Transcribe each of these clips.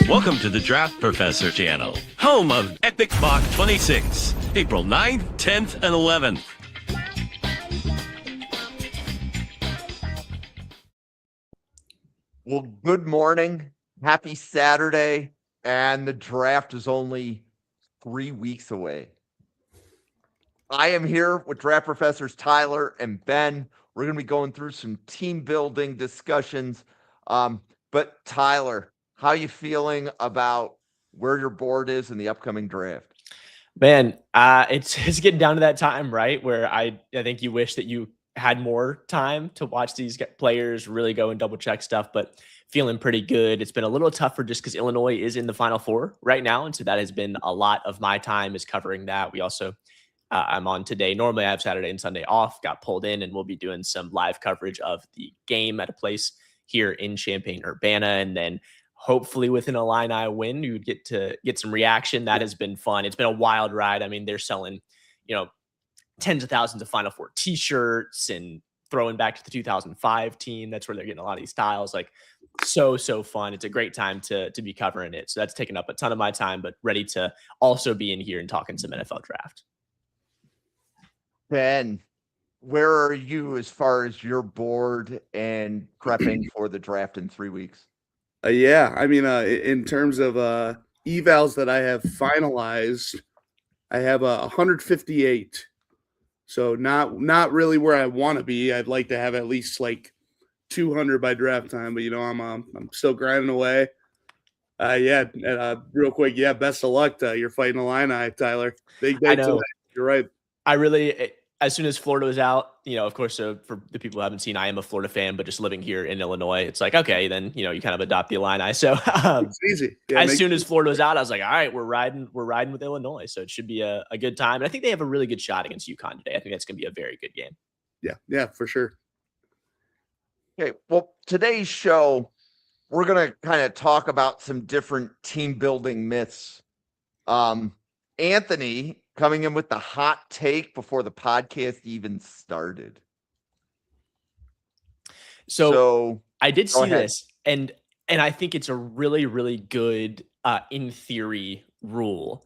Welcome to the Draft Professor channel, home of Epic Mock 26, April 9th, 10th, and 11th. Well, good morning. Happy Saturday. And the draft is only 3 weeks away. I am here with Draft Professors Tyler and Ben. We're going to be going through some team building discussions. But Tyler, how are you feeling about where your board is in the upcoming draft? Man, it's getting down to that time, right? Where I think you wish that you had more time to watch these players really go and double check stuff, but feeling pretty good. It's been a little tougher just because Illinois is in the Final Four right now, and so that has been a lot of my time is covering that. We also I'm on today. Normally I have Saturday and Sunday off, got pulled in, and we'll be doing some live coverage of the game at a place here in Champaign-Urbana, and then hopefully with an Illini win, you would get to get some reaction. That has been fun. It's been a wild ride. I mean, they're selling, tens of thousands of Final Four t-shirts and throwing back to the 2005 team. That's where they're getting a lot of these styles. Like so fun. It's a great time to be covering it. So that's taken up a ton of my time, but ready to also be in here and talking some NFL draft. Ben, where are you as far as your board and prepping for the draft in 3 weeks? In terms of evals that I have finalized, I have 158. So not really where I want to be. I'd like to have at least like 200 by draft time, but I'm still grinding away. Real quick, best of luck to you're fighting Illini, Tyler. Big day tonight. You're right. I really, as soon as Florida was out, of course, for the people who haven't seen, I am a Florida fan, but just living here in Illinois, it's like, okay, then, you kind of adopt the Illini. So it's easy. As soon as Florida was out, I was like, all right, we're riding with Illinois. So it should be a good time. And I think they have a really good shot against UConn today. I think that's going to be a very good game. Yeah, for sure. Okay, well, today's show, we're going to kind of talk about some different team building myths. Anthony coming in with the hot take before the podcast even started. So I did see this, and I think it's a really, really good, in theory, rule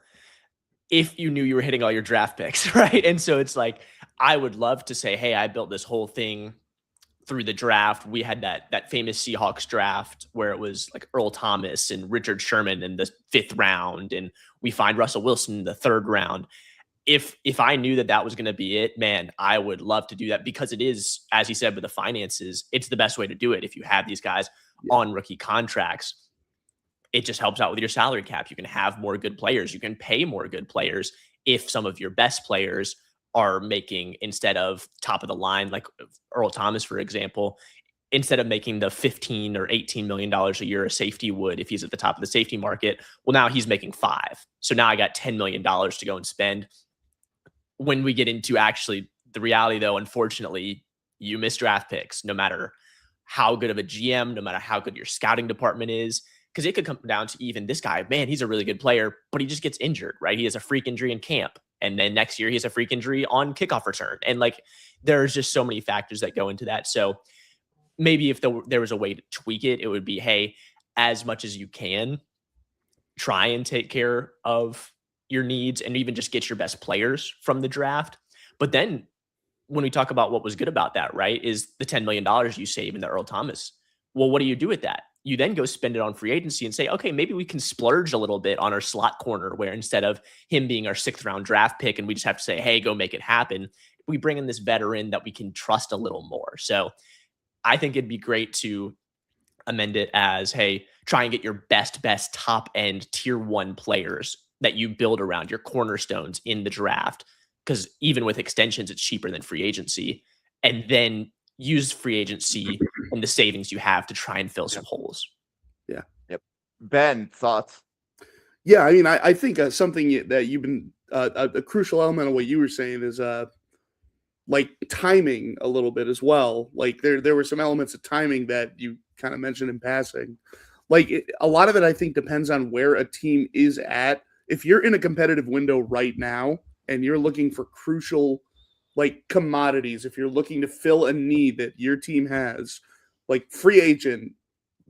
if you knew you were hitting all your draft picks, right? And so it's like, I would love to say, hey, I built this whole thing through the draft. We had that famous Seahawks draft where it was like Earl Thomas and Richard Sherman in the 5th round, and we find Russell Wilson in the 3rd round. If I knew that was going to be it, man, I would love to do that because it is, as he said, with the finances, it's the best way to do it. If you have these guys on rookie contracts, it just helps out with your salary cap. You can have more good players. You can pay more good players if some of your best players are making, instead of top of the line, like Earl Thomas, for example, instead of making the $15 or $18 million a year a safety would, if he's at the top of the safety market, well, now he's making $5. So now I got $10 million to go and spend. When we get into actually the reality, though, unfortunately, you miss draft picks, no matter how good of a GM, no matter how good your scouting department is, because it could come down to even this guy, man, he's a really good player, but he just gets injured, right? He has a freak injury in camp. And then next year he has a freak injury on kickoff return. And like, there's just so many factors that go into that. So maybe if there was a way to tweak it, it would be, hey, as much as you can, try and take care of your needs and even just get your best players from the draft. But then when we talk about what was good about that, right, is the $10 million you save in the Earl Thomas. Well, what do you do with that? You then go spend it on free agency and say, okay, maybe we can splurge a little bit on our slot corner, where instead of him being our 6th round draft pick and we just have to say, hey, go make it happen, we bring in this veteran that we can trust a little more. So I think it'd be great to amend it as, hey, try and get your best top end tier 1 players that you build around, your cornerstones in the draft. Because even with extensions, it's cheaper than free agency. And then use free agency and the savings you have to try and fill some holes. Yeah. Yep. Ben, thoughts? Yeah, I mean, I think something that you've been a crucial element of what you were saying is like timing a little bit as well. Like there were some elements of timing that you kind of mentioned in passing. Like a lot of it, I think, depends on where a team is at. If you're in a competitive window right now and you're looking for crucial like commodities, if you're looking to fill a need that your team has, like free agent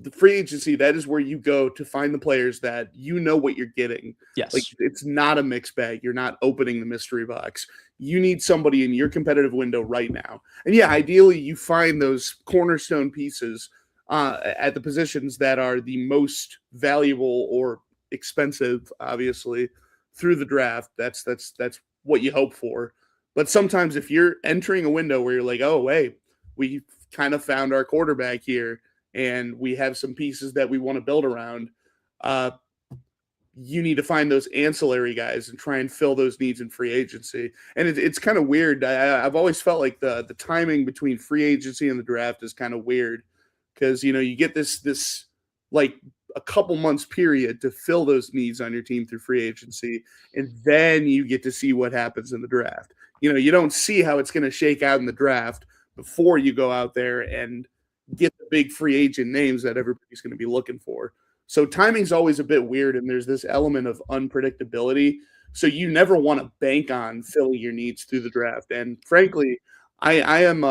the free agency, that is where you go to find the players that you know what you're getting. Yes. Like, it's not a mixed bag. You're not opening the mystery box. You need somebody in your competitive window right now. And yeah, ideally you find those cornerstone pieces at the positions that are the most valuable or expensive, obviously, through the draft. That's what you hope for. But sometimes if you're entering a window where you're like, oh, hey, we kind of found our quarterback here, and we have some pieces that we want to build around, you need to find those ancillary guys and try and fill those needs in free agency. And it's kind of weird. I've always felt like the timing between free agency and the draft is kind of weird because, you get this like a couple months period to fill those needs on your team through free agency, and then you get to see what happens in the draft. You don't see how it's going to shake out in the draft before you go out there and get the big free agent names that everybody's going to be looking for. So timing's always a bit weird, and there's this element of unpredictability. So you never want to bank on filling your needs through the draft. And frankly, I am,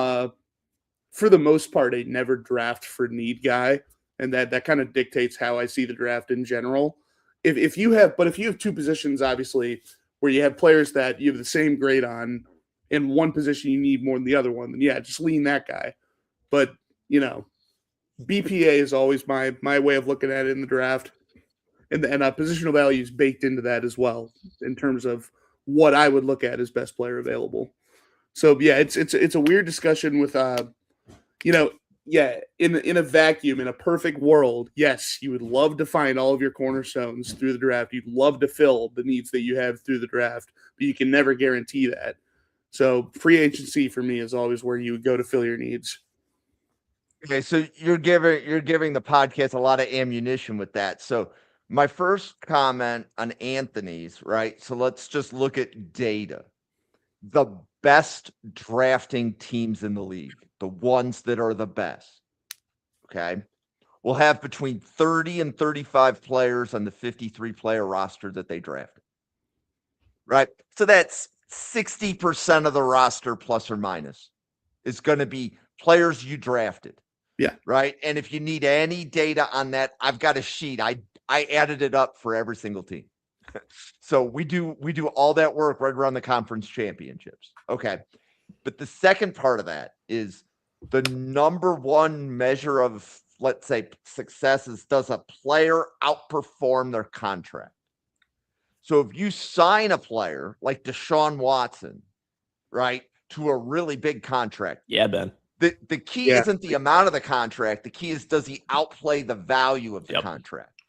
for the most part, a never draft for need guy, and that kind of dictates how I see the draft in general. If you have two positions, obviously, where you have players that you have the same grade on, in one position you need more than the other one, then yeah, just lean that guy. But BPA is always my way of looking at it in the draft, and positional value is baked into that as well in terms of what I would look at as best player available. So yeah, it's a weird discussion with in a vacuum, in a perfect world, yes, you would love to find all of your cornerstones through the draft. You'd love to fill the needs that you have through the draft, but you can never guarantee that. So free agency for me is always where you would go to fill your needs. Okay, so you're giving the podcast a lot of ammunition with that. So my first comment on Anthony's, right? So let's just look at data. The best drafting teams in the league, the ones that are the best, okay, will have between 30 and 35 players on the 53-player roster that they drafted, right? So that's 60% of the roster, plus or minus, is going to be players you drafted. Yeah. Right. And if you need any data on that, I've got a sheet. I added it up for every single team. So we do all that work right around the conference championships. Okay. But the second part of that is the number one measure of, let's say, success is, does a player outperform their contract? So if you sign a player like Deshaun Watson, right, to a really big contract. Yeah, Ben. The key isn't the amount of the contract. The key is, does he outplay the value of the contract?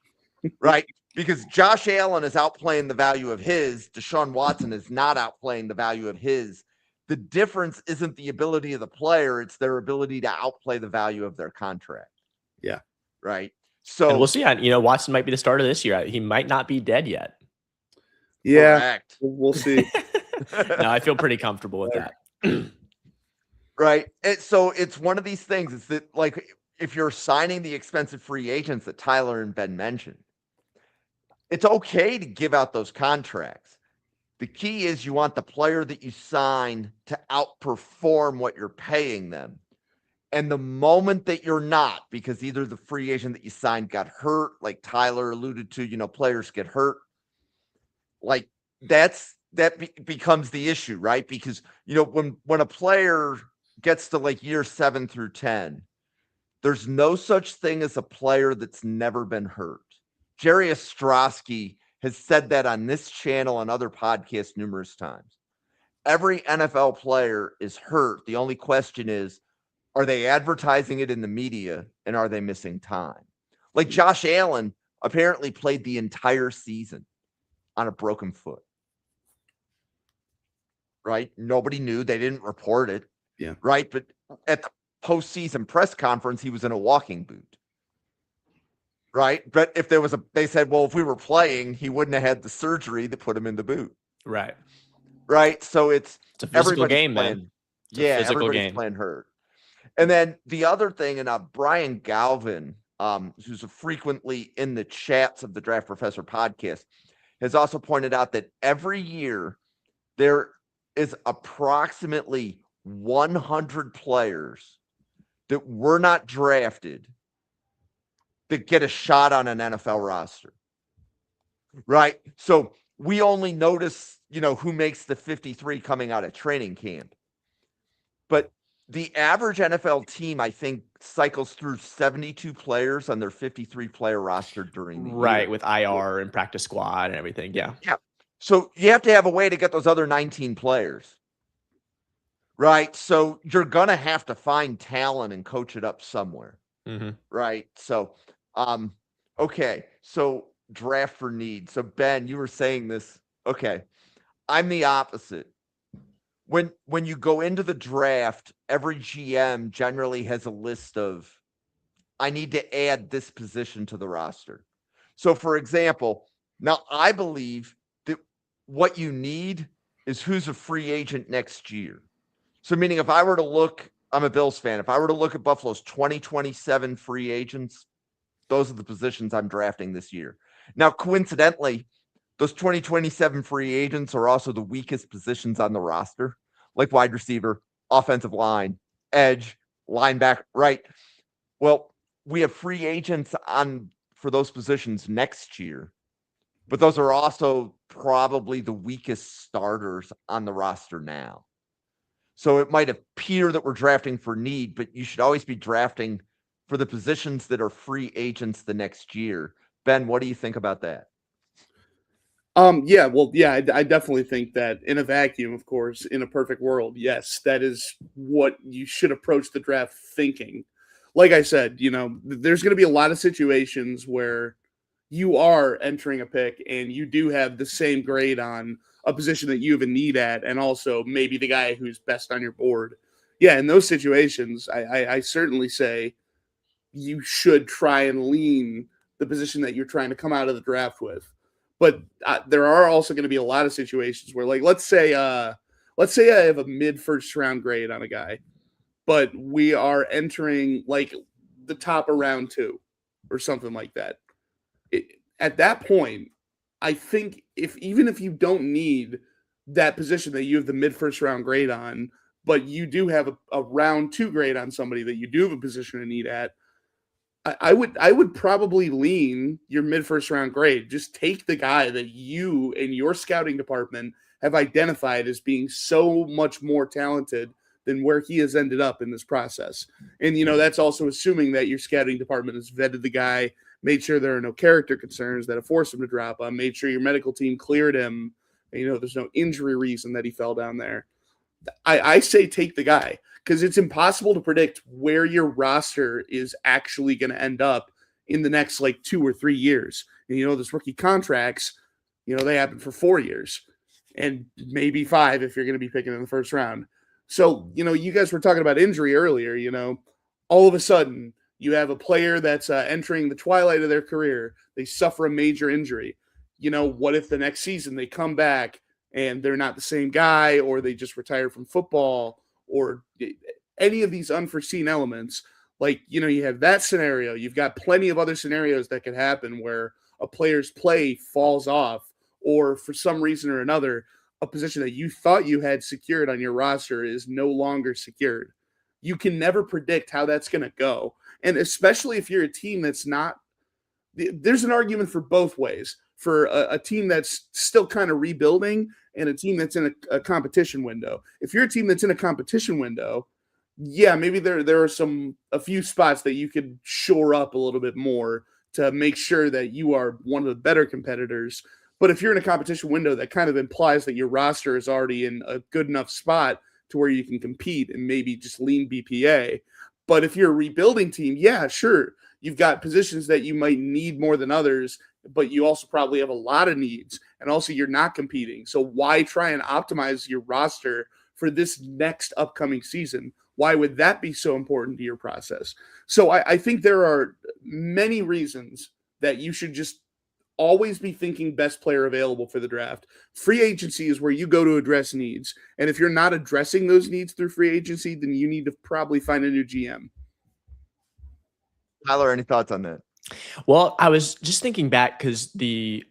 Right? Because Josh Allen is outplaying the value of his. Deshaun Watson is not outplaying the value of his. The difference isn't the ability of the player. It's their ability to outplay the value of their contract. Yeah. Right? So and we'll see. Watson might be the starter this year. He might not be dead yet. Yeah. Correct. We'll see. No, I feel pretty comfortable with that. Right. So it's one of these things. It's that, like, if you're signing the expensive free agents that Tyler and Ben mentioned, it's okay to give out those contracts. The key is you want the player that you sign to outperform what you're paying them. And the moment that you're not, because either the free agent that you signed got hurt, like Tyler alluded to, players get hurt, like that becomes the issue, right? Because, when a player gets to like year 7 through 10, there's no such thing as a player that's never been hurt. Jerry Ostrowski has said that on this channel and other podcasts numerous times. Every NFL player is hurt. The only question is, are they advertising it in the media, and are they missing time? Like Josh Allen apparently played the entire season on a broken foot. Right? Nobody knew. They didn't report it. Yeah. Right. But at the postseason press conference, he was in a walking boot. Right. But if there was they said, well, if we were playing, he wouldn't have had the surgery to put him in the boot. Right. Right. So it's a physical game, playing, man. Everybody's playing hurt. And then the other thing, and Brian Galvin, who's frequently in the chats of the Draft Professor podcast, has also pointed out that every year there is approximately 100 players that were not drafted that get a shot on an NFL roster, right? So we only notice, who makes the 53 coming out of training camp. But the average NFL team, I think, cycles through 72 players on their 53-player roster during the Right, year. with IR and practice squad and everything. Yeah. Yeah. So you have to have a way to get those other 19 players. Right. So you're going to have to find talent and coach it up somewhere. Mm-hmm. Right. So, okay. So draft for need. So Ben, you were saying this. Okay. I'm the opposite. When you go into the draft, every GM generally has a list of, I need to add this position to the roster. So for example, now I believe that what you need is who's a free agent next year. So meaning if I were to look, I'm a Bills fan. If I were to look at Buffalo's 2027 free agents, those are the positions I'm drafting this year. Now, coincidentally, those 2027 free agents are also the weakest positions on the roster, like wide receiver, offensive line, edge, linebacker, right? Well, we have free agents for those positions next year, but those are also probably the weakest starters on the roster now. So it might appear that we're drafting for need, but you should always be drafting for the positions that are free agents the next year. Ben, what do you think about that? I definitely think that in a vacuum, of course, in a perfect world, yes, that is what you should approach the draft thinking. Like I said, there's going to be a lot of situations where you are entering a pick and you do have the same grade on a position that you have a need at, and also maybe the guy who's best on your board. Yeah, in those situations, I certainly say you should try and lean the position that you're trying to come out of the draft with. But there are also going to be a lot of situations where, like, let's say I have a mid first round grade on a guy, but we are entering like the top of round 2 or something like that. At that point, I think even if you don't need that position that you have the mid first round grade on, but you do have a round 2 grade on somebody that you do have a position to need at, I would probably lean your mid first round grade. Just take the guy that you and your scouting department have identified as being so much more talented than where he has ended up in this process. And, that's also assuming that your scouting department has vetted the guy, made sure there are no character concerns that have forced him to drop him, made sure your medical team cleared him. There's no injury reason that he fell down there. I say take the guy, because it's impossible to predict where your roster is actually going to end up in the next 2 or 3 years. And those rookie contracts, they happen for 4 years and maybe 5 if you're going to be picking in the first round. So, you guys were talking about injury earlier, all of a sudden you have a player that's entering the twilight of their career. They suffer a major injury. What if the next season they come back and they're not the same guy, or they just retired from football, or any of these unforeseen elements? You have that scenario. You've got plenty of other scenarios that could happen where a player's play falls off, or for some reason or another, a position that you thought you had secured on your roster is no longer secured. You can never predict how that's going to go. And especially if you're a team that's not, there's an argument for both ways. For a team that's still kind of rebuilding and a team that's in a competition window. If you're a team that's in a competition window, yeah, maybe there are a few spots that you could shore up a little bit more to make sure that you are one of the better competitors. But if you're in a competition window, that kind of implies that your roster is already in a good enough spot to where you can compete and maybe just lean BPA. But if you're a rebuilding team, yeah, sure, you've got positions that you might need more than others, but you also probably have a lot of needs, and also you're not competing. So why try and optimize your roster for this next upcoming season? Why would that be so important to your process? So I think there are many reasons that you should just always be thinking best player available for the draft. Free agency is where you go to address needs. And if you're not addressing those needs through free agency, then you need to probably find a new GM. Tyler, any thoughts on that? Well, I was just thinking back because I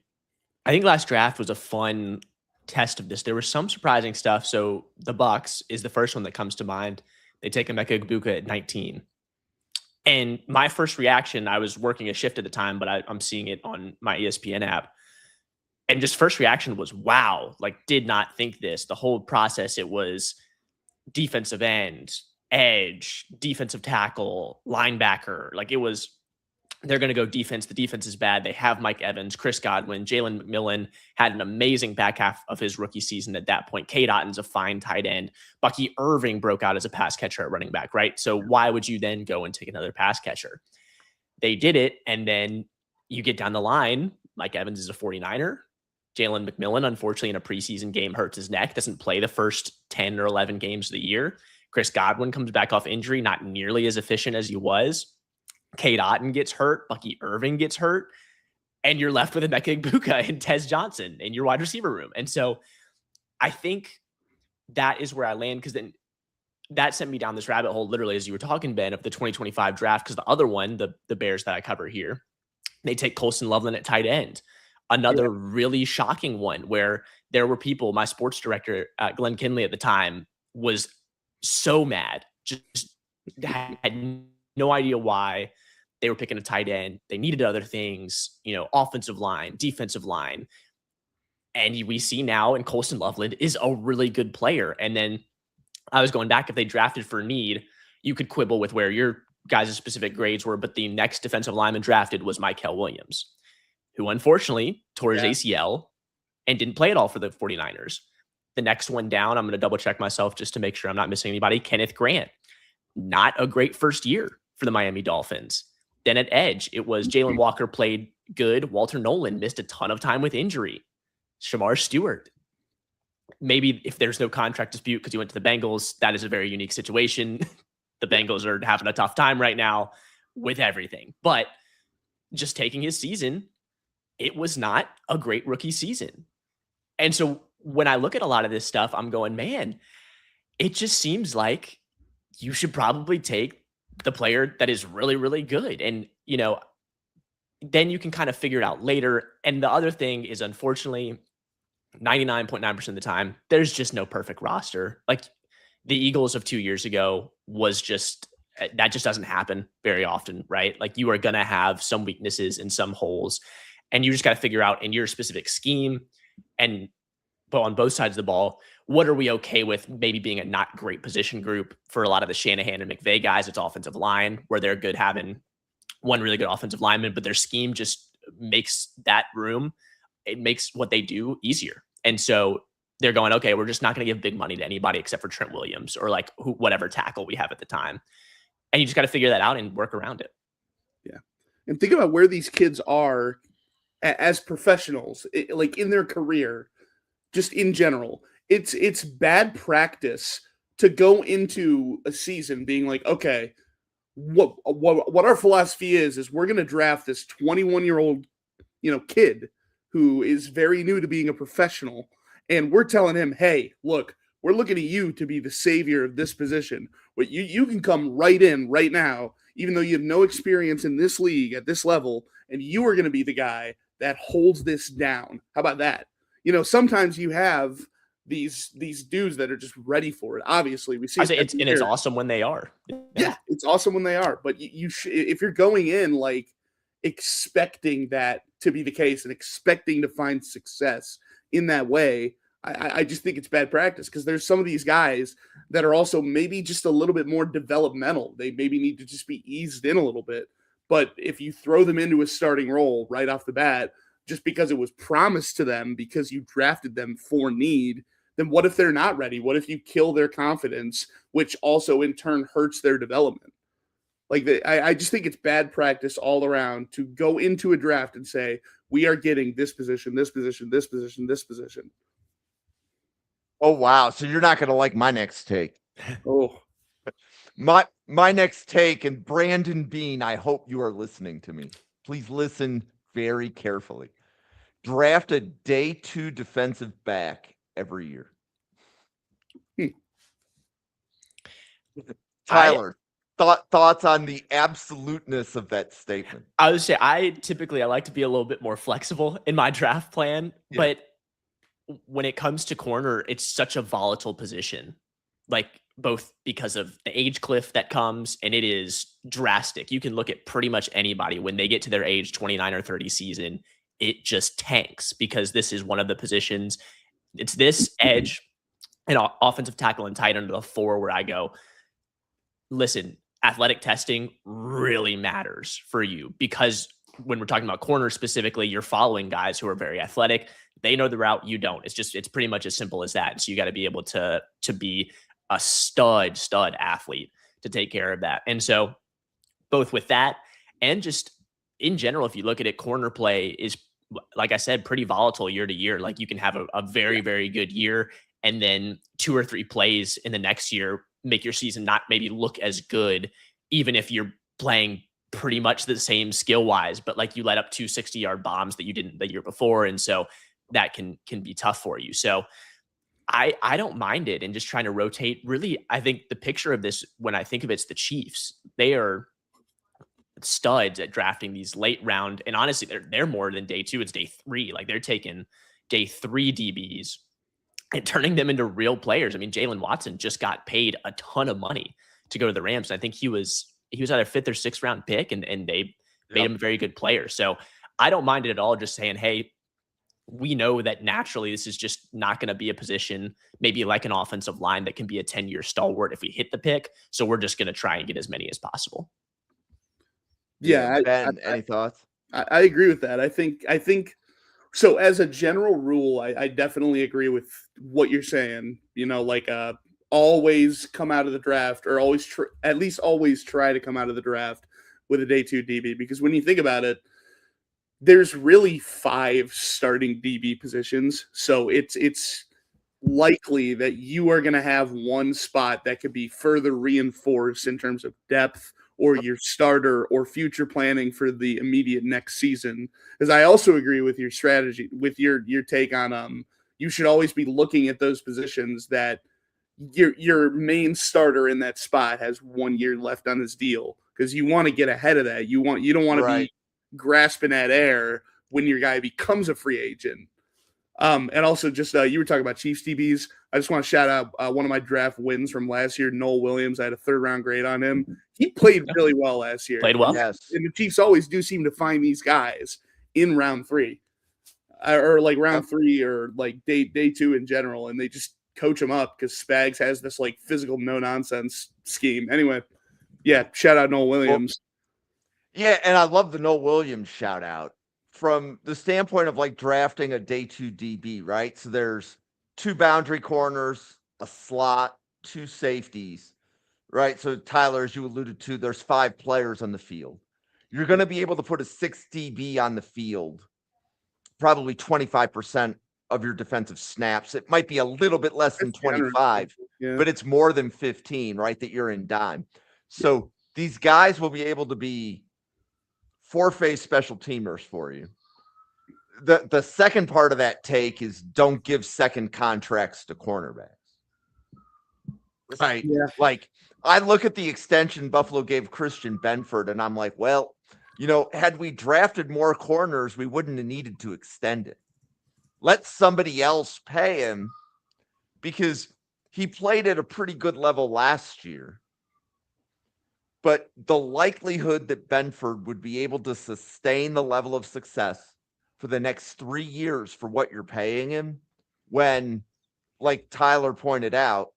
think last draft was a fun test of this. There was some surprising stuff. So the Bucs is the first one that comes to mind. They take Emeka Egbuka at 19. And my first reaction, I was working a shift at the time, but I'm seeing it on my ESPN app. And just first reaction was, wow, like did not think this. The whole process, it was defensive end, edge, defensive tackle, linebacker. Like it was, they're going to go defense. The defense is bad. They have Mike Evans, Chris Godwin, Jalen McMillan had an amazing back half of his rookie season at that point. Cade Otton's a fine tight end. Bucky Irving broke out as a pass catcher at running back, right? So why would you then go and take another pass catcher? They did it. And then you get down the line. Mike Evans is a 49er. Jalen McMillan, unfortunately, in a preseason game, hurts his neck, doesn't play the first 10 or 11 games of the year. Chris Godwin comes back off injury, not nearly as efficient as he was. Cade Otton gets hurt. Bucky Irving gets hurt. And you're left with Emeka Egbuka and Tez Johnson in your wide receiver room. And so I think that is where I land, because then that sent me down this rabbit hole, literally, as you were talking, Ben, of the 2025 draft, because the other one, the Bears that I cover here, they take Colston Loveland at tight end. Another really shocking one where there were people, my sports director, Glenn Kinley at the time, was so mad, just had no idea why they were picking a tight end. They needed other things, offensive line, defensive line. And we see now, and Colston Loveland is a really good player. And then I was going back, if they drafted for need, you could quibble with where your guys' specific grades were, but the next defensive lineman drafted was Mykel Williams, who unfortunately tore his ACL and didn't play at all for the 49ers. The next one down, I'm going to double check myself just to make sure I'm not missing anybody. Kenneth Grant, not a great first year for the Miami Dolphins. Then at edge, it was Jalen Walker played good. Walter Nolan missed a ton of time with injury. Shamar Stewart. Maybe if there's no contract dispute because he went to the Bengals, that is a very unique situation. The Bengals are having a tough time right now with everything. But just taking his season, it was not a great rookie season. And so when I look at a lot of this stuff, I'm going, man, it just seems like you should probably take the player that is really, really good. And, then you can kind of figure it out later. And the other thing is, unfortunately, 99.9% of the time, there's just no perfect roster. Like the Eagles of 2 years ago that just doesn't happen very often, right? Like you are going to have some weaknesses and some holes, and you just got to figure out in your specific scheme but on both sides of the ball, what are we okay with maybe being a not great position group? For a lot of the Shanahan and McVay guys, it's offensive line, where they're good having one really good offensive lineman, but their scheme just makes that room, it makes what they do easier. And so they're going, okay, we're just not going to give big money to anybody except for Trent Williams or like whatever tackle we have at the time. And you just got to figure that out and work around it. Yeah. And think about where these kids are as professionals, like in their career. Just in general, it's bad practice to go into a season being like, okay, what our philosophy is we're going to draft this 21-year-old, kid who is very new to being a professional, and we're telling him, hey, look, we're looking at you to be the savior of this position. But you can come right in right now, even though you have no experience in this league at this level, and you are going to be the guy that holds this down. How about that? Sometimes you have these dudes that are just ready for it. Obviously, we see it's awesome when they are. Yeah, it's awesome when they are. But if you're going in like expecting that to be the case and expecting to find success in that way, I just think it's bad practice, because there's some of these guys that are also maybe just a little bit more developmental. They maybe need to just be eased in a little bit. But if you throw them into a starting role right off the bat, just because it was promised to them because you drafted them for need, then what if they're not ready? What if you kill their confidence, which also in turn hurts their development? I just think it's bad practice all around to go into a draft and say, we are getting this position, this position, this position, this position. Oh, wow. So you're not going to like my next take. Oh, my next take, and Brandon Beane, I hope you are listening to me. Please listen very carefully. Draft a day 2 defensive back every year. Tyler, thoughts on the absoluteness of that statement? I would say I like to be a little bit more flexible in my draft plan, but when it comes to corner, it's such a volatile position. Like both because of the age cliff that comes, and it is drastic. You can look at pretty much anybody when they get to their age 29 or 30 season, it just tanks because this is one of the positions. It's this edge and offensive tackle and tight end to the 4 where I go, listen, athletic testing really matters for you because when we're talking about corners specifically, you're following guys who are very athletic. They know the route, you don't. It's pretty much as simple as that. So you got to be able to be a stud athlete to take care of that. And so both with that and just in general, if you look at it, corner play is, like I said, pretty volatile year to year. Like you can have a very, very good year and then 2 or 3 plays in the next year make your season not maybe look as good, even if you're playing pretty much the same skill wise, but like you let up 2 60-yard bombs that you didn't the year before. And so that can be tough for you. So I don't mind it and just trying to rotate. Really, I think the picture of this, when I think of it's the Chiefs, they are studs at drafting these late round. And honestly, they're more than day 2. It's day 3. Like they're taking day 3 DBs and turning them into real players. I mean, Jalen Watson just got paid a ton of money to go to the Rams. And I think he was either 5th or 6th round pick and they made him a very good player. So I don't mind it at all. Just saying, hey, we know that naturally this is just not going to be a position, maybe like an offensive line that can be a 10-year stalwart if we hit the pick. So we're just going to try and get as many as possible. Yeah. Ben, any thoughts? I agree with that. I think so. As a general rule, I definitely agree with what you're saying. You know, like always come out of the draft, or always at least always try to come out of the draft with a day 2 DB, because when you think about it, there's really 5 starting DB positions. So it's likely that you are going to have one spot that could be further reinforced in terms of depth or your starter or future planning for the immediate next season. As I also agree with your strategy, with your take on you should always be looking at those positions that your main starter in that spot has 1 year left on his deal, because you want to get ahead of that. You don't want to be grasping at air when your guy becomes a free agent. And also just you were talking about Chiefs DBs. I just want to shout out one of my draft wins from last year, Noel Williams. I had a 3rd round grade on him. He played really well last year. Played well. Yes. And the Chiefs always do seem to find these guys in round 3 or like round 3 or like day 2 in general. And they just coach them up because Spags has this like physical no nonsense scheme. Anyway, yeah. Shout out Noel Williams. Yeah, and I love the Noel Williams shout out from the standpoint of like drafting a day 2 DB, right? So there's 2 boundary corners, a slot, 2 safeties, right? So Tyler, as you alluded to, there's 5 players on the field. You're going to be able to put a 6 DB on the field, probably 25% of your defensive snaps. It might be a little bit less than 25, but it's more than 15, right? That you're in dime. So these guys will be able to be 4-phase special teamers for you. The second part of that take is don't give second contracts to cornerbacks. Right. Yeah. Like I look at the extension Buffalo gave Christian Benford and I'm like, well, you know, had we drafted more corners, we wouldn't have needed to extend it. Let somebody else pay him because he played at a pretty good level last year. But the likelihood that Benford would be able to sustain the level of success for the next 3 years for what you're paying him, when, like Tyler pointed out,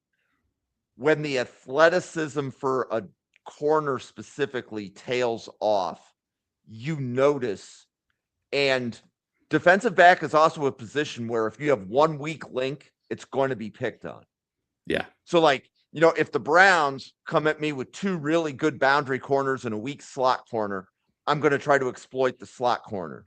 when the athleticism for a corner specifically tails off, you notice. And defensive back is also a position where if you have one weak link, it's going to be picked on. Yeah. So like, you know, if the Browns come at me with 2 really good boundary corners and a weak slot corner, I'm going to try to exploit the slot corner.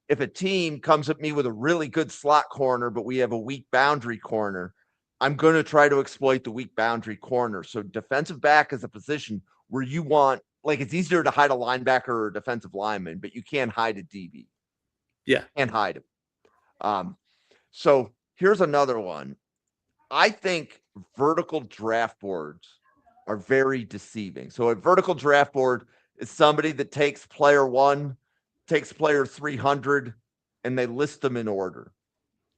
If a team comes at me with a really good slot corner, but we have a weak boundary corner, I'm going to try to exploit the weak boundary corner. So defensive back is a position where you want, like, it's easier to hide a linebacker or a defensive lineman, but you can't hide a DB. Yeah. Can't hide him. So here's another one. I think vertical draft boards are very deceiving. So a vertical draft board is somebody that takes player 1, takes player 300, and they list them in order.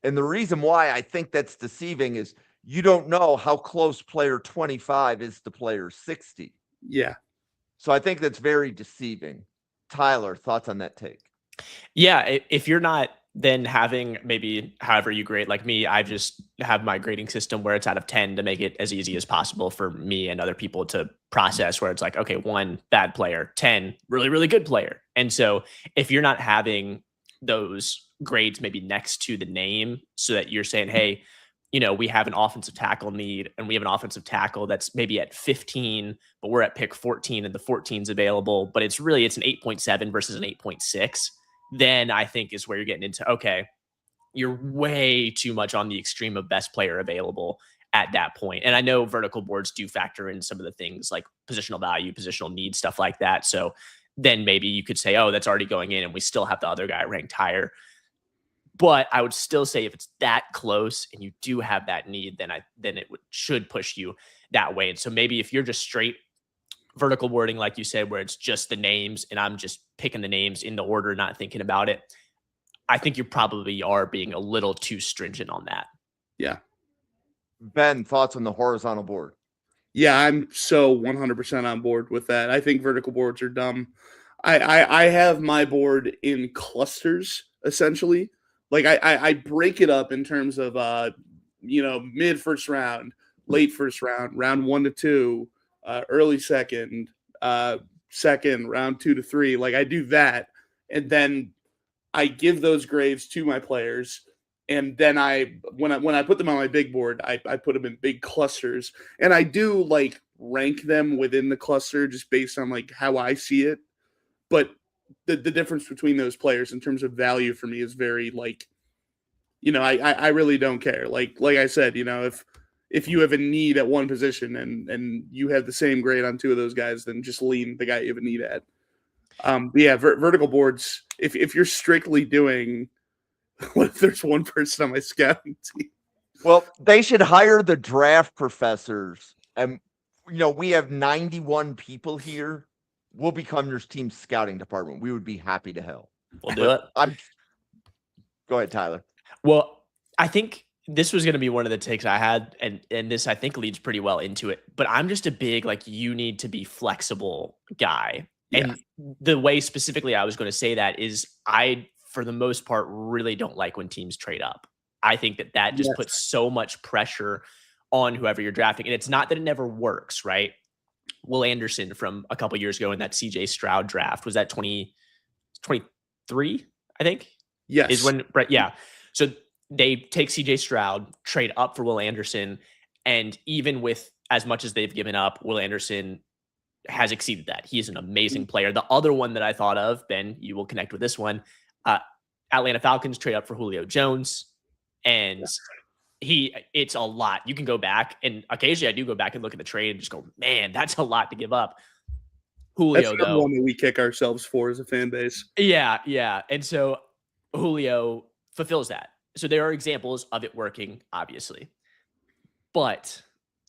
And the reason why I think that's deceiving is you don't know how close player 25 is to player 60. Yeah. So I think that's very deceiving. Tyler, thoughts on that take? Yeah, if you're not then having maybe however you grade, like me, I just have my grading system where it's out of 10 to make it as easy as possible for me and other people to process, where it's like, okay, 1 bad player, 10 really, really good player. And so if you're not having those grades maybe next to the name so that you're saying, hey, we have an offensive tackle need and we have an offensive tackle that's maybe at 15, but we're at pick 14 and the 14's available, but it's an 8.7 versus an 8.6. Then I think is where you're getting into, okay, you're way too much on the extreme of best player available at that point. And I know vertical boards do factor in some of the things like positional value, positional need, stuff like that. So then maybe you could say, oh, that's already going in and we still have the other guy ranked higher. But I would still say if it's that close and you do have that need, then it should push you that way. And so maybe if you're just straight vertical boarding, like you said, where it's just the names and I'm just picking the names in the order, not thinking about it, I think you probably are being a little too stringent on that. Yeah. Ben, thoughts on the horizontal board? Yeah, I'm so 100% on board with that. I think vertical boards are dumb. I have my board in clusters, essentially. Like I break it up in terms of mid first round, late first round, round 1 to 2, early second, round 2 to 3. Like I do that, and then I give those grades to my players, and then when I put them on my big board, I put them in big clusters, and I do like rank them within the cluster just based on like how I see it. But the difference between those players in terms of value for me is very like, I really don't care. Like I said, if you have a need at one position and you have the same grade on 2 of those guys, then just lean the guy you have a need at. But yeah, vertical boards, if you're strictly doing, what if there's one person on my scouting team? Well, they should hire the draft professors. And, we have 91 people here. We'll become your team's scouting department. We would be happy to help. We'll do it. Go ahead, Tyler. Well, I think this was going to be one of the takes I had, and this I think leads pretty well into it. But I'm just a big you need to be flexible guy. Yeah. And the way specifically I was going to say that is I, for the most part, really don't like when teams trade up. I think that just puts so much pressure on whoever you're drafting. And it's not that it never works, right? Will Anderson from a couple years ago in that CJ Stroud draft, was that 2023, I think? Yes. Is when, right? Yeah. So they take CJ Stroud, trade up for Will Anderson, and even with as much as they've given up, Will Anderson has exceeded that. He is an amazing player. The other one that I thought of, Ben, you will connect with this one. Atlanta Falcons trade up for Julio Jones, and it's a lot. You can go back, and occasionally I do go back and look at the trade and just go, man, that's a lot to give up. Julio, that's the one that we kick ourselves for as a fan base. Yeah. And so Julio fulfills that. So there are examples of it working, obviously. But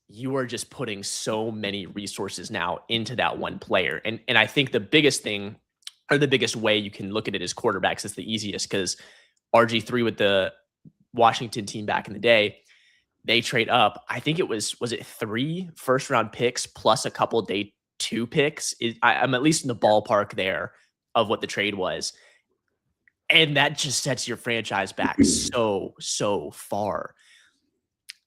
you are just putting so many resources now into that one player. And I think the biggest thing, or the biggest way you can look at it is quarterbacks. It's the easiest because RG3 with the Washington team back in the day, they trade up. I think it was it 3 first-round picks plus a couple day 2 picks? I'm at least in the ballpark there of what the trade was. And that just sets your franchise back so far.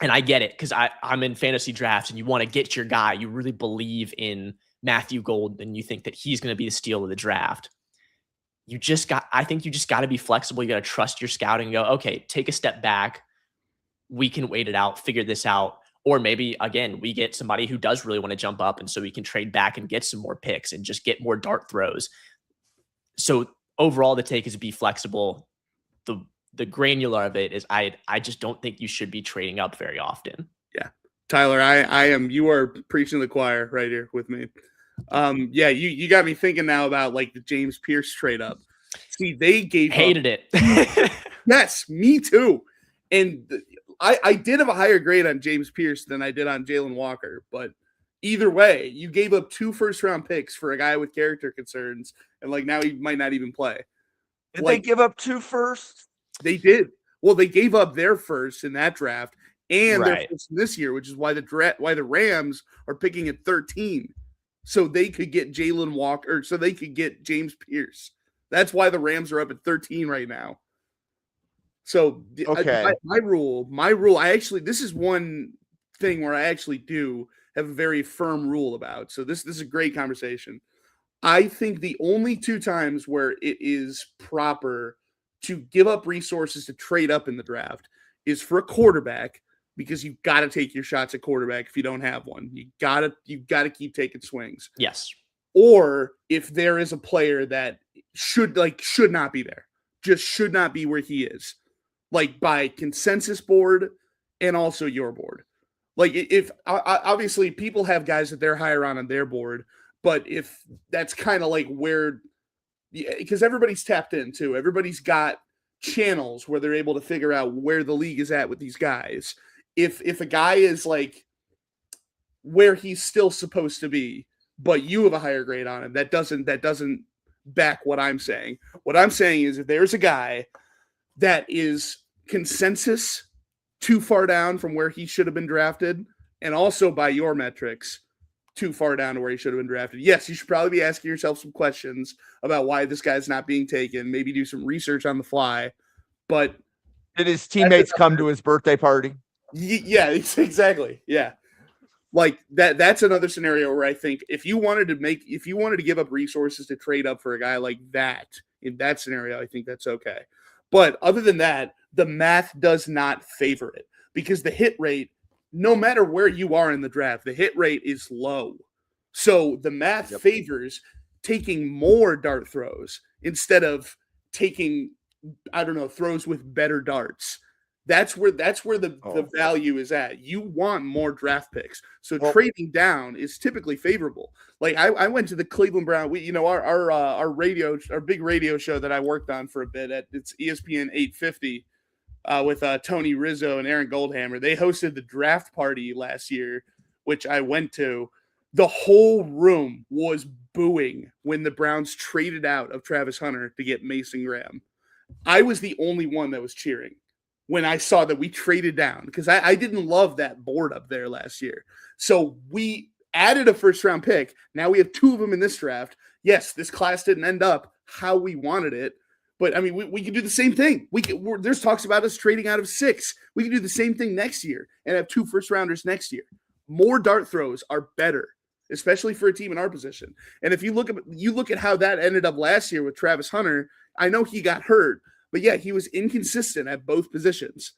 And I get it because I'm in fantasy drafts and you want to get your guy. You really believe in Matthew Golden. You think that he's going to be the steal of the draft. I think you just got to be flexible. You got to trust your scouting and go, okay, take a step back. We can wait it out, figure this out. Or maybe, again, we get somebody who does really want to jump up. And so we can trade back and get some more picks and just get more dart throws. So overall, the take is be flexible. The granular of it is I just don't think you should be trading up very often. Yeah. Tyler, you are preaching the choir right here with me. You got me thinking now about like the James Pierce trade up. See, they hated it. Yes, me too. And I did have a higher grade on James Pierce than I did on Jalen Walker, but either way, you gave up 2 first-round picks for a guy with character concerns, and like now he might not even play. Did they give up 2 firsts? They did. Well, they gave up their first in that draft and they're Right. first this year, which is why the Rams are picking at 13, so they could get Jalen Walker, so they could get James Pierce. That's why the Rams are up at 13 right now. So Okay. my rule, this is one thing where I actually do have a very firm rule about. So this is a great conversation. I think the only two times where it is proper to give up resources to trade up in the draft is for a quarterback, because you've got to take your shots at quarterback if you don't have one. You gotta keep taking swings. Yes. Or if there is a player that should not be there, just should not be where he is, like by consensus board and also your board. Like if obviously people have guys that they're higher on their board, but if that's kind of like where, because everybody's tapped in too, everybody's got channels where they're able to figure out where the league is at with these guys. If a guy is like where he's still supposed to be, but you have a higher grade on him, that doesn't back what I'm saying. What I'm saying is if there's a guy that is consensus too far down from where he should have been drafted, and also by your metrics, too far down to where he should have been drafted, yes, you should probably be asking yourself some questions about why this guy's not being taken, maybe do some research on the fly. But did his teammates come to his birthday party? Yeah, exactly. Yeah. Like that's another scenario where I think if you wanted to give up resources to trade up for a guy like that, in that scenario, I think that's okay. But other than that, the math does not favor it, because the hit rate, no matter where you are in the draft, the hit rate is low. So the math favors taking more dart throws instead of taking, throws with better darts. That's where the value is at. You want more draft picks. So trading down is typically favorable. Like I went to the Cleveland Brown. Our big radio show that I worked on for a bit it's ESPN 850 with Tony Rizzo and Aaron Goldhammer. They hosted the draft party last year, which I went to. The whole room was booing when the Browns traded out of Travis Hunter to get Mason Graham. I was the only one that was cheering when I saw that we traded down, because I didn't love that board up there last year. So we added a first-round pick. Now we have two of them in this draft. Yes, this class didn't end up how we wanted it, but I mean, we can do the same thing. There's talks about us trading out of 6. We can do the same thing next year and have 2 first-rounders next year. More dart throws are better, especially for a team in our position. And if you look at how that ended up last year with Travis Hunter, I know he got hurt, but yeah, he was inconsistent at both positions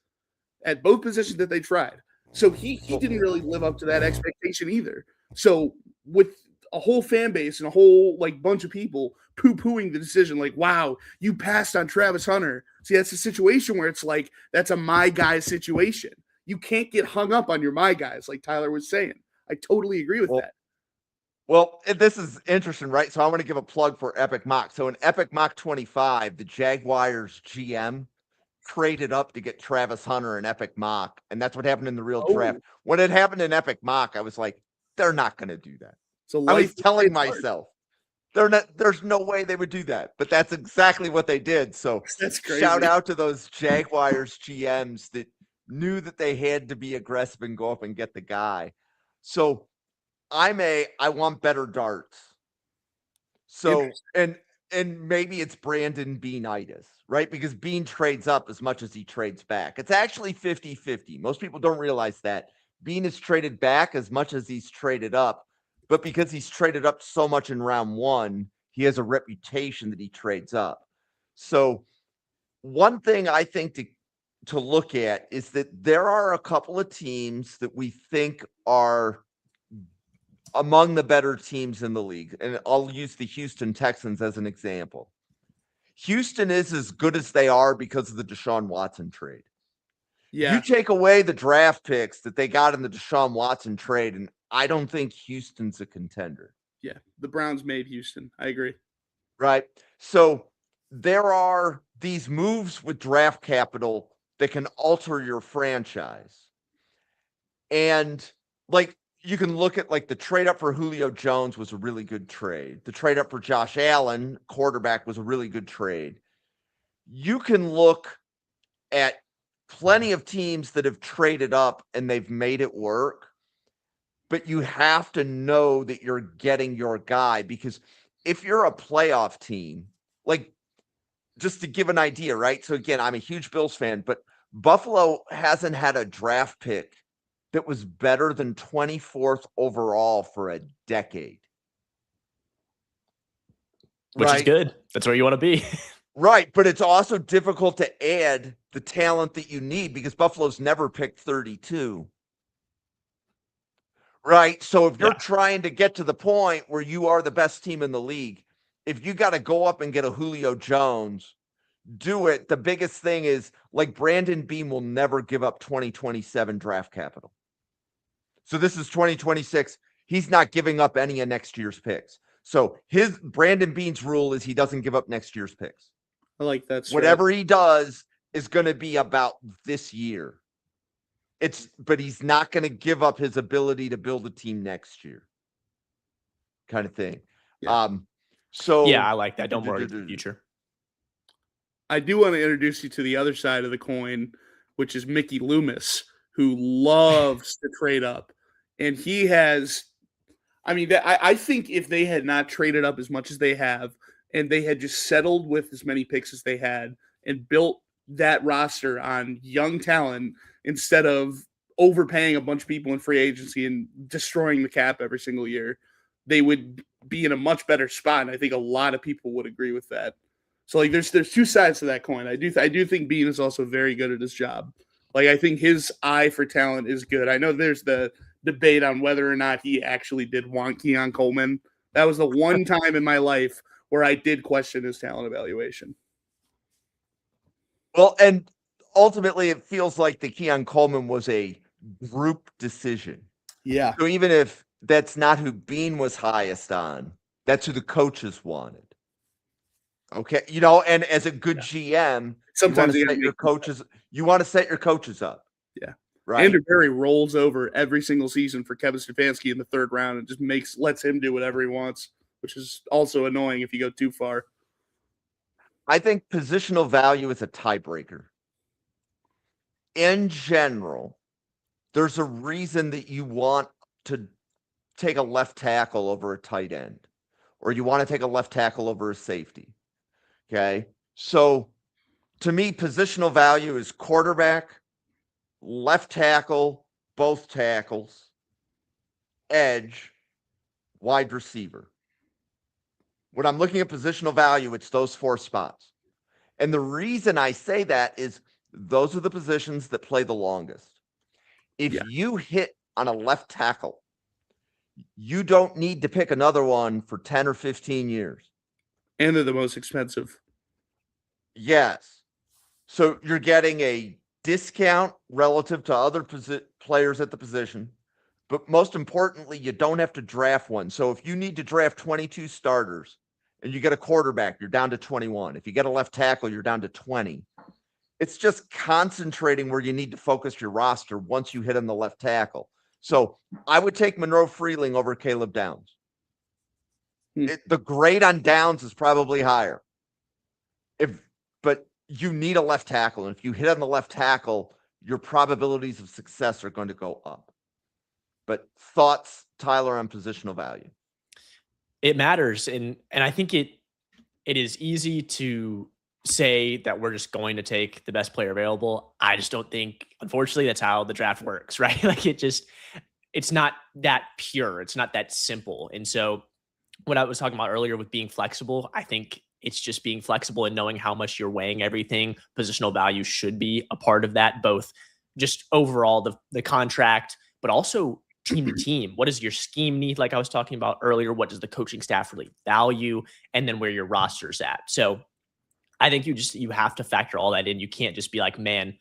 that they tried. So he didn't really live up to that expectation either. So with a whole fan base and a whole bunch of people poo-pooing the decision, like, wow, you passed on Travis Hunter. See, that's a situation where it's like, that's a my guy situation. You can't get hung up on your my guys, like Tyler was saying. I totally agree with that. Well, this is interesting, right? So I want to give a plug for Epic Mock. So in Epic Mock 25, the Jaguars GM traded up to get Travis Hunter in Epic Mock, and that's what happened in the real draft. When it happened in Epic Mock, I was like, they're not going to do that. So I was telling myself, there's no way they would do that, but that's exactly what they did. So that's crazy. Shout out to those Jaguars GMs that knew that they had to be aggressive and go up and get the guy. So I want better darts. So, and maybe it's Brandon Beanitis, right? Because Bean trades up as much as he trades back. It's actually 50-50. Most people don't realize that. Bean has traded back as much as he's traded up, but because he's traded up so much in round 1, he has a reputation that he trades up. So one thing I think to look at is that there are a couple of teams that we think are among the better teams in the league. And I'll use the Houston Texans as an example. Houston is as good as they are because of the Deshaun Watson trade. Yeah. You take away the draft picks that they got in the Deshaun Watson trade, and I don't think Houston's a contender. Yeah, the Browns made Houston. I agree. Right. So there are these moves with draft capital that can alter your franchise. And you can look at the trade up for Julio Jones was a really good trade. The trade up for Josh Allen, quarterback, was a really good trade. You can look at plenty of teams that have traded up and they've made it work, but you have to know that you're getting your guy, because if you're a playoff team, like, just to give an idea, right? So again, I'm a huge Bills fan, but Buffalo hasn't had a draft pick that was better than 24th overall for a decade. Which is good. That's where you want to be. Right, but it's also difficult to add the talent that you need because Buffalo's never picked 32. Right, so if you're trying to get to the point where you are the best team in the league, if you got to go up and get a Julio Jones, do it. The biggest thing is, like, Brandon Beam will never give up 2027 draft capital. So this is 2026. He's not giving up any of next year's picks. So Brandon Beam's rule is he doesn't give up next year's picks. I like that. Whatever he does is going to be about this year. But he's not going to give up his ability to build a team next year, kind of thing. Yeah. I like that. Don't worry about the future. I do want to introduce you to the other side of the coin, which is Mickey Loomis, who loves to trade up. And he has, I think if they had not traded up as much as they have, and they had just settled with as many picks as they had and built that roster on young talent instead of overpaying a bunch of people in free agency and destroying the cap every single year, they would be in a much better spot. And I think a lot of people would agree with that. So, like, there's two sides to that coin. I do think Bean is also very good at his job. Like, I think his eye for talent is good. I know there's the debate on whether or not he actually did want Keon Coleman. That was the one time in my life where I did question his talent evaluation. Well, and ultimately it feels like the Keon Coleman was a group decision. Yeah. So even if that's not who Bean was highest on, that's who the coaches wanted. Okay. And as a good GM, sometimes you want to set your coaches up. Yeah. Right. Andrew Berry rolls over every single season for Kevin Stefanski in the third round and just lets him do whatever he wants, which is also annoying if you go too far. I think positional value is a tiebreaker. In general, there's a reason that you want to take a left tackle over a tight end, or you want to take a left tackle over a safety. Okay. So to me, positional value is quarterback, left tackle, both tackles, edge, wide receiver. When I'm looking at positional value, it's those four spots. And the reason I say that is those are the positions that play the longest. If you hit on a left tackle, you don't need to pick another one for 10 or 15 years. And they're the most expensive. Yes. So you're getting a discount relative to other players at the position. But most importantly, you don't have to draft one. So if you need to draft 22 starters and you get a quarterback, you're down to 21. If you get a left tackle, you're down to 20. It's just concentrating where you need to focus your roster once you hit on the left tackle. So I would take Monroe Freeling over Caleb Downs. The grade on Downs is probably higher. But you need a left tackle. And if you hit on the left tackle, your probabilities of success are going to go up. But thoughts, Tyler, on positional value? It matters. And I think it is easy to say that we're just going to take the best player available. I just don't think, unfortunately, that's how the draft works, right? Like it's not that pure. It's not that simple. And so what I was talking about earlier with being flexible, I think it's just being flexible and knowing how much you're weighing everything. Positional value should be a part of that, both just overall the contract, but also team to team. What does your scheme need? Like I was talking about earlier, what does the coaching staff really value? And then where your roster's at. So I think you have to factor all that in. You can't just be like, man,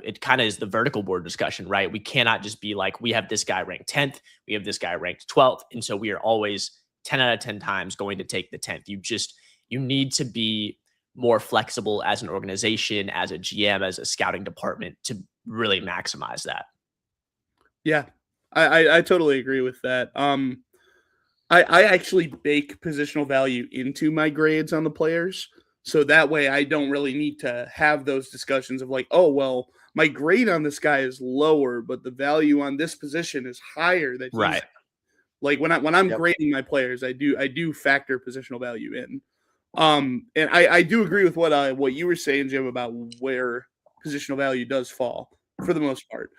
it kind of is the vertical board discussion, right? We cannot just be like, we have this guy ranked 10th, we have this guy ranked 12th. And so we are always 10 out of 10 times going to take the 10th. You need to be more flexible as an organization, as a GM, as a scouting department to really maximize that. Yeah, I totally agree with that. I actually bake positional value into my grades on the players. So that way I don't really need to have those discussions of like, oh, well, my grade on this guy is lower, but the value on this position is higher. That Right. Like when I'm Yep. grading my players, I do factor positional value in. And I do agree with what you were saying, Jim, about where positional value does fall for the most part.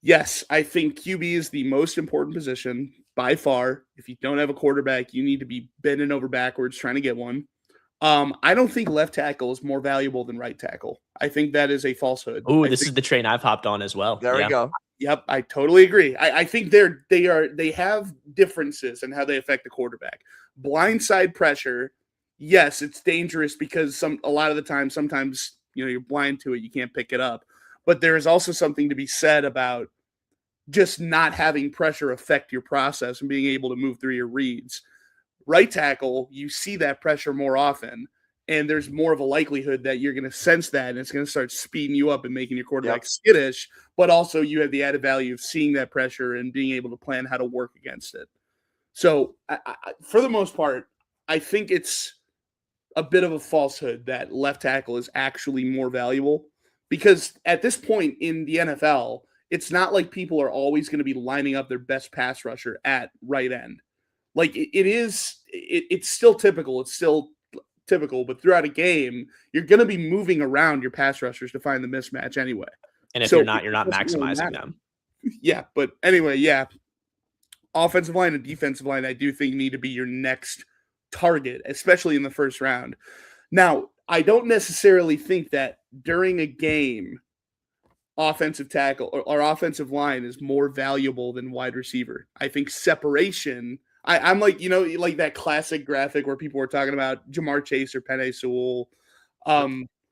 Yes, I think QB is the most important position by far. If you don't have a quarterback, you need to be bending over backwards trying to get one. I don't think left tackle is more valuable than right tackle. I think that is a falsehood. Oh, this is the train I've hopped on as well. There we go. Yep, I totally agree. I think they have differences in how they affect the quarterback. Blindside pressure, yes, it's dangerous because a lot of the time, sometimes you're blind to it, you can't pick it up. But there is also something to be said about just not having pressure affect your process and being able to move through your reads. Right tackle, you see that pressure more often, and there's more of a likelihood that you're going to sense that, and it's going to start speeding you up and making your quarterback skittish, but also you have the added value of seeing that pressure and being able to plan how to work against it. So for the most part, I think it's a bit of a falsehood that left tackle is actually more valuable, because at this point in the NFL, it's not like people are always going to be lining up their best pass rusher at right end. Like it's still typical. It's still typical, but throughout a game, you're going to be moving around your pass rushers to find the mismatch anyway. And if you're not maximizing them. Yeah, but anyway, yeah. Offensive line and defensive line, I do think need to be your next target, especially in the first round. Now, I don't necessarily think that during a game, offensive tackle or offensive line is more valuable than wide receiver. I think separation. I'm like, like that classic graphic where people were talking about Jamar Chase or Penei Sewell.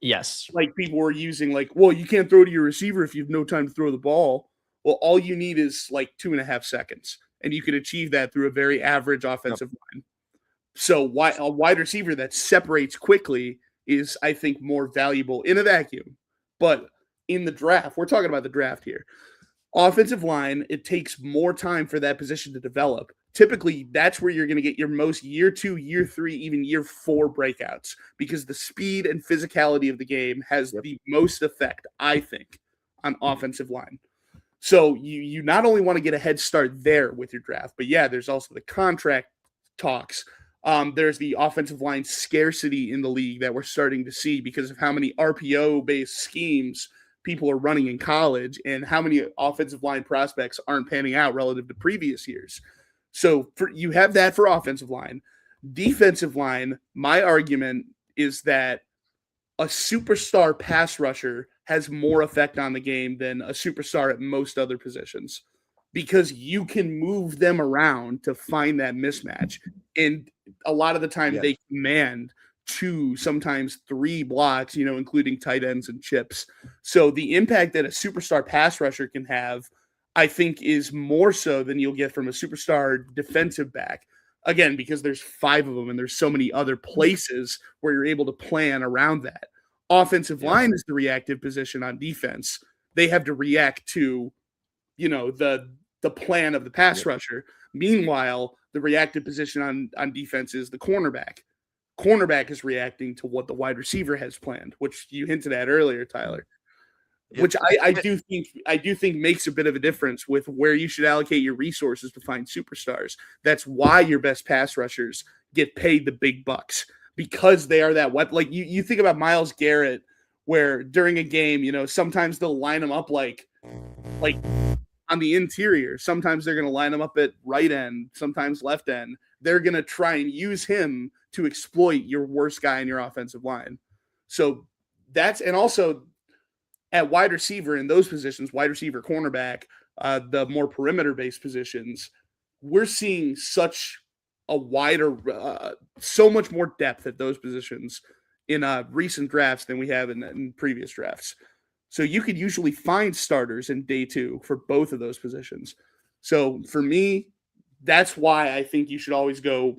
Yes. Like people were using like, well, you can't throw to your receiver if you have no time to throw the ball. Well, all you need is like 2.5 seconds, and you can achieve that through a very average offensive line. So a wide receiver that separates quickly is, I think, more valuable in a vacuum. But in the draft, we're talking about the draft here. Offensive line, it takes more time for that position to develop. Typically, that's where you're going to get your most year 2, year 3, even year 4 breakouts, because the speed and physicality of the game has the most effect, I think, on offensive line. So you not only want to get a head start there with your draft, but yeah, there's also the contract talks. There's the offensive line scarcity in the league that we're starting to see because of how many RPO-based schemes people are running in college and how many offensive line prospects aren't panning out relative to previous years. So you have that for offensive line. Defensive line, my argument is that a superstar pass rusher has more effect on the game than a superstar at most other positions, because you can move them around to find that mismatch. And a lot of the time they command 2, sometimes 3 blocks, including tight ends and chips. So the impact that a superstar pass rusher can have, I think, is more so than you'll get from a superstar defensive back. Again, because there's 5 of them and there's so many other places where you're able to plan around that. Offensive line is the reactive position on defense. They have to react to, the plan of the pass rusher. Meanwhile, the reactive position on defense is the cornerback. Cornerback is reacting to what the wide receiver has planned, which you hinted at earlier, Tyler. Which I do think makes a bit of a difference with where you should allocate your resources to find superstars. That's why your best pass rushers get paid the big bucks, because they are that weapon. Like you think about Myles Garrett, where during a game, sometimes they'll line them up like on the interior. Sometimes they're going to line him up at right end, sometimes left end. They're going to try and use him to exploit your worst guy in your offensive line. So and also at wide receiver in those positions, wide receiver, cornerback, the more perimeter-based positions, we're seeing such a wider, so much more depth at those positions in recent drafts than we have in previous drafts. So you could usually find starters in day 2 for both of those positions. So for me, that's why I think you should always go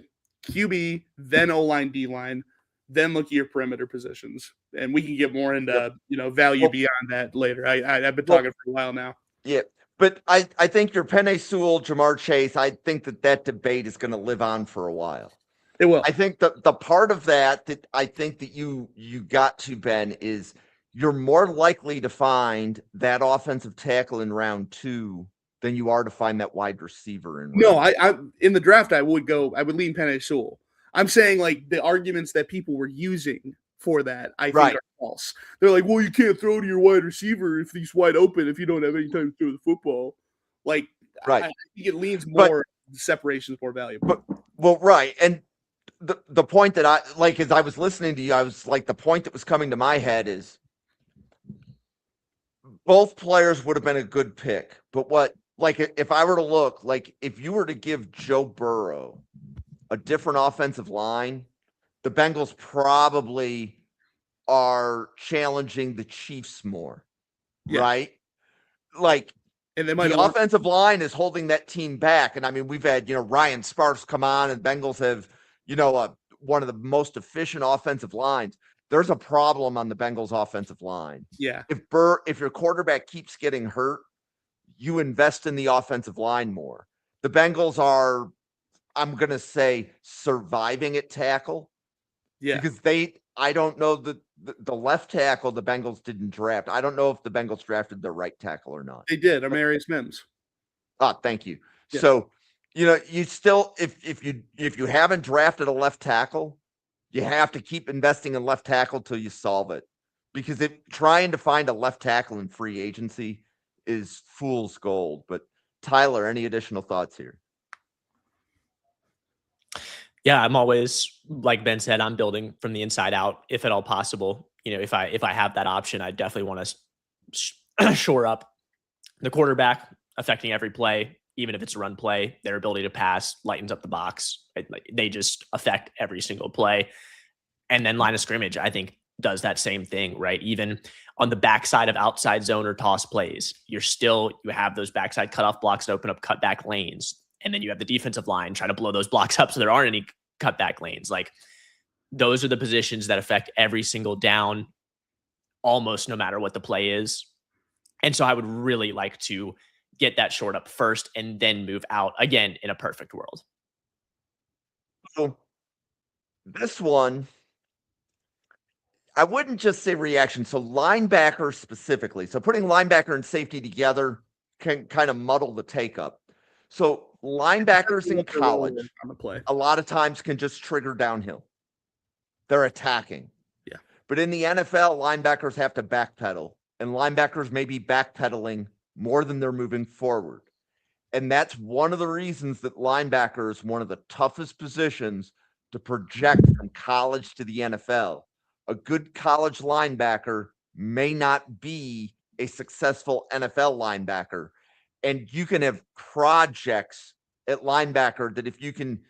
QB, then O-line, D-line, then look at your perimeter positions. And we can get more into, value beyond that later. I've been talking for a while now. Yeah. But I think your Penei Sewell, Jamar Chase, I think that debate is going to live on for a while. It will. I think the part of that I think that you got to, Ben, is you're more likely to find that offensive tackle in round 2 than you are to find that wide receiver in round. No, I in the draft I would lean Penei Sewell. I'm saying like the arguments that people were using for that I think are false. They're like, well, you can't throw to your wide receiver if he's wide open if you don't have any time to throw the football. Like, I think it leans more. The separation is more valuable. Right, and the point that I like as I was listening to you, I was like, the point that was coming to my head is both players would have been a good pick, but what, like, if I were to look, like, if you were to give Joe Burrow a different offensive line, the Bengals probably are challenging the Chiefs more, right? Like, and they might the offensive line is holding that team back. And I mean, we've had, Ryan Sparks come on, and Bengals have, one of the most efficient offensive lines. There's a problem on the Bengals offensive line. Yeah. If your quarterback keeps getting hurt, you invest in the offensive line more. The Bengals are, I'm going to say, surviving at tackle. Yeah. Because I don't know the left tackle the Bengals didn't draft. I don't know if the Bengals drafted the right tackle or not. They did. Amarius Mims. Thank you. Yeah. So, you still, if you haven't drafted a left tackle, you have to keep investing in left tackle till you solve it. Because trying to find a left tackle in free agency is fool's gold. But Tyler, any additional thoughts here? Yeah, I'm always, like Ben said, I'm building from the inside out, if at all possible. If I have that option, I definitely want to shore up the quarterback, affecting every play, even if it's a run play. Their ability to pass lightens up the box. They just affect every single play. And then line of scrimmage, I think, does that same thing, right? Even on the backside of outside zone or toss plays, you have those backside cutoff blocks that open up cutback lanes. And then you have the defensive line trying to blow those blocks up so there aren't any cutback lanes. Like, those are the positions that affect every single down, almost no matter what the play is. And so I would really like to get that short up first and then move out again in a perfect world. So this one, I wouldn't just say reaction. So linebacker specifically. So putting linebacker and safety together can kind of muddle the take up. So linebackers in college, a lot of times can just trigger downhill. They're attacking. Yeah. But in the NFL, linebackers have to backpedal, and linebackers may be backpedaling more than they're moving forward. And that's one of the reasons that linebacker is one of the toughest positions to project from college to the NFL. A good college linebacker may not be a successful NFL linebacker. And you can have projects at linebacker that if you can,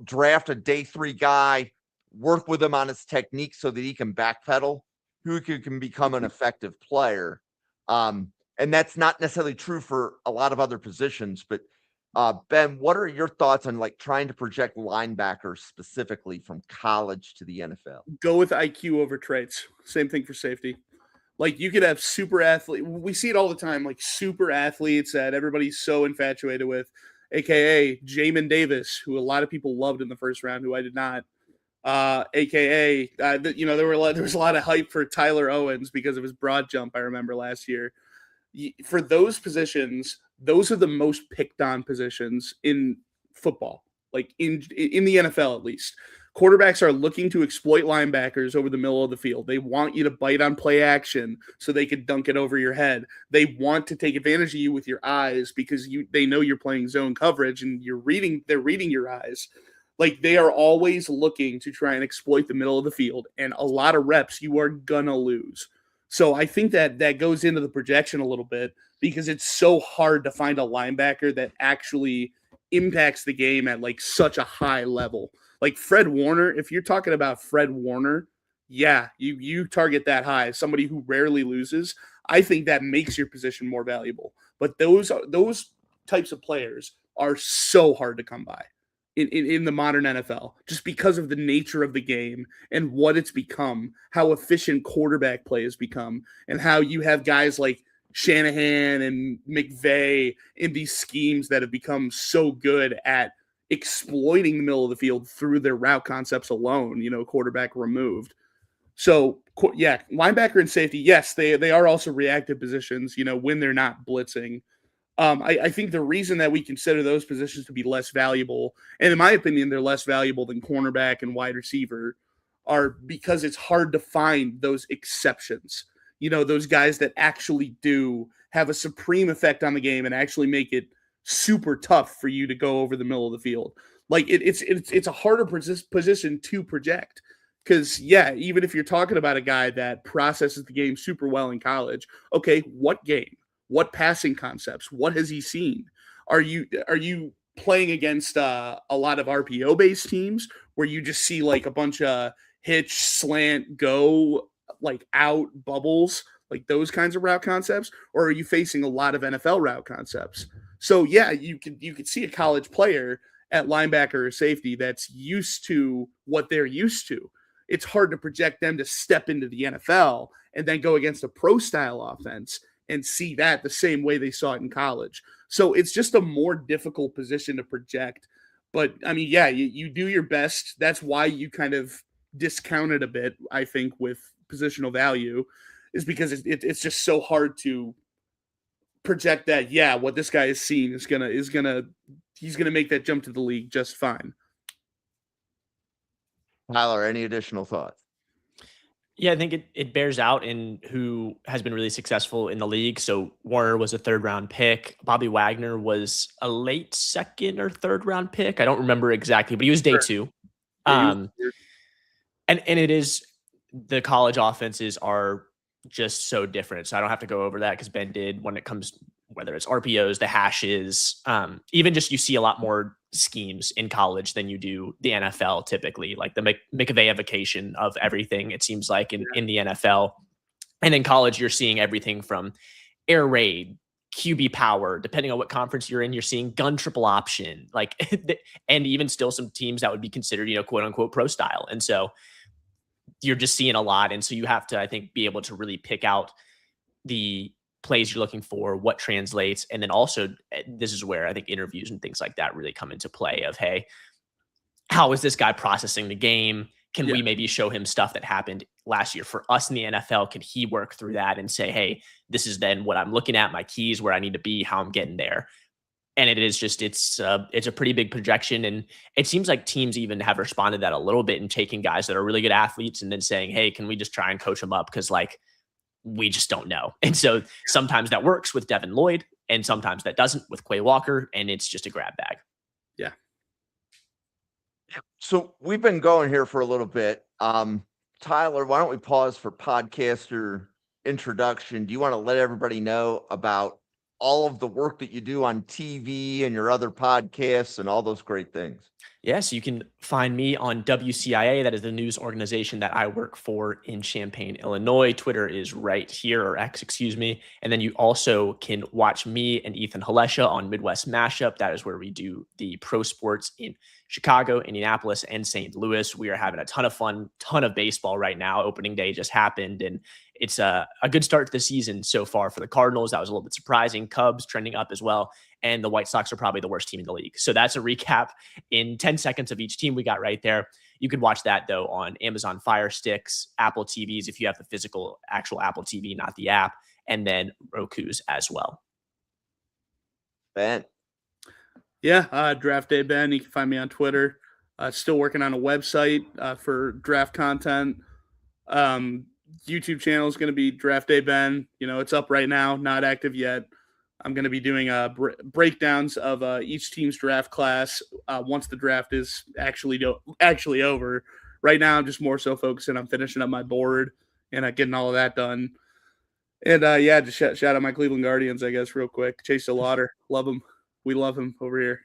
draft a day 3 guy, work with him on his technique so that he can backpedal, who can become an effective player. And that's not necessarily true for a lot of other positions. But Ben, what are your thoughts on trying to project linebackers specifically from college to the NFL? Go with IQ over traits. Same thing for safety. Like, you could have super athlete. We see it all the time, like super athletes that everybody's so infatuated with, aka Jamin Davis, who a lot of people loved in the first round, who I did not. Aka there was a lot of hype for Tyler Owens because of his broad jump. I remember last year. For those positions, those are the most picked on positions in football, like in the NFL at least. Quarterbacks are looking to exploit linebackers over the middle of the field. They want you to bite on play action so they could dunk it over your head. They want to take advantage of you with your eyes because they know you're playing zone coverage and they're reading your eyes. Like, they are always looking to try and exploit the middle of the field, and a lot of reps you are gonna lose. So I think that goes into the projection a little bit because it's so hard to find a linebacker that actually impacts the game at such a high level. Like Fred Warner, if you're talking about Fred Warner, yeah, you target that high, somebody who rarely loses. I think that makes your position more valuable. But those types of players are so hard to come by in the modern NFL, just because of the nature of the game and what it's become, how efficient quarterback play has become, and how you have guys like Shanahan and McVay in these schemes that have become so good at exploiting the middle of the field through their route concepts alone, quarterback removed. So, yeah, linebacker and safety, yes, they are also reactive positions, when they're not blitzing. I think the reason that we consider those positions to be less valuable, and in my opinion, they're less valuable than cornerback and wide receiver, are because it's hard to find those exceptions. Those guys that actually do have a supreme effect on the game and actually make it super tough for you to go over the middle of the field. Like it's a harder position to project. Because, yeah, even if you're talking about a guy that processes the game super well in college, okay, what game? What passing concepts? What has he seen? Are you playing against a lot of RPO-based teams where you just see like a bunch of hitch, slant, go, like out, bubbles, like those kinds of route concepts? Or are you facing a lot of NFL route concepts? So, yeah, you could see a college player at linebacker or safety that's used to what they're used to. It's hard to project them to step into the NFL and then go against a pro-style offense and see that the same way they saw it in college. So it's just a more difficult position to project. But, I mean, yeah, you do your best. That's why you kind of discount it a bit, I think, with positional value, is because it's just so hard to project that, yeah, what this guy has seen he's gonna make that jump to the league just fine. Tyler, any additional thoughts? Yeah, I think it bears out in who has been really successful in the league. So Warner was a 3rd-round pick. Bobby Wagner was a late 2nd or 3rd-round pick. I don't remember exactly, but he was day 2. And it is, the college offenses are just so different. So I don't have to go over that because Ben did, when it comes, whether it's RPOs, the hashes, even just you see a lot more schemes in college than you do the NFL typically, like the McVayification of everything, it seems like in the NFL. And in college, you're seeing everything from air raid, QB power, depending on what conference you're in, you're seeing gun triple option, like, and even still some teams that would be considered, quote unquote pro style. And so you're just seeing a lot. And so you have to, I think, be able to really pick out the plays you're looking for, what translates. And then also, this is where I think interviews and things like that really come into play of, hey, how is this guy processing the game? Can we maybe show him stuff that happened last year for us in the NFL? Can he work through that and say, hey, this is then what I'm looking at, my keys, where I need to be, how I'm getting there. And it is just, it's a pretty big projection. And it seems like teams even have responded to that a little bit in taking guys that are really good athletes and then saying, hey, can we just try and coach them up? Because like, we just don't know. And so sometimes that works with Devin Lloyd and sometimes that doesn't with Quay Walker, and it's just a grab bag. Yeah. So we've been going here for a little bit. Tyler, why don't we pause for podcaster introduction? Do you want to let everybody know about all of the work that you do on TV and your other podcasts and all those great things? Yes, you can find me on WCIA. That is the news organization that I work for in Champaign, Illinois. Twitter is right here, or X, excuse me. And then you also can watch me and Ethan Halesha on Midwest Mashup. That is where we do the pro sports in Chicago, Indianapolis, and St. Louis. We are having a ton of fun, ton of baseball right now. Opening day just happened, and it's a good start to the season so far for the Cardinals. That was a little bit surprising. Cubs trending up as well. And the White Sox are probably the worst team in the league. So that's a recap in 10 seconds of each team we got right there. You can watch that, though, on Amazon Fire Sticks, Apple TVs, if you have the physical, actual Apple TV, not the app, and then Roku's as well. Ben. Yeah, Draft Day Ben. You can find me on Twitter. Still working on a website for draft content. YouTube channel is going to be Draft Day Ben. It's up right now, not active yet. I'm going to be doing breakdowns of each team's draft class once the draft is actually over. Right now, I'm just more so focusing on finishing up my board and getting all of that done. And just shout out my Cleveland Guardians, I guess, real quick. Chase the Lauder, love him. We love him over here.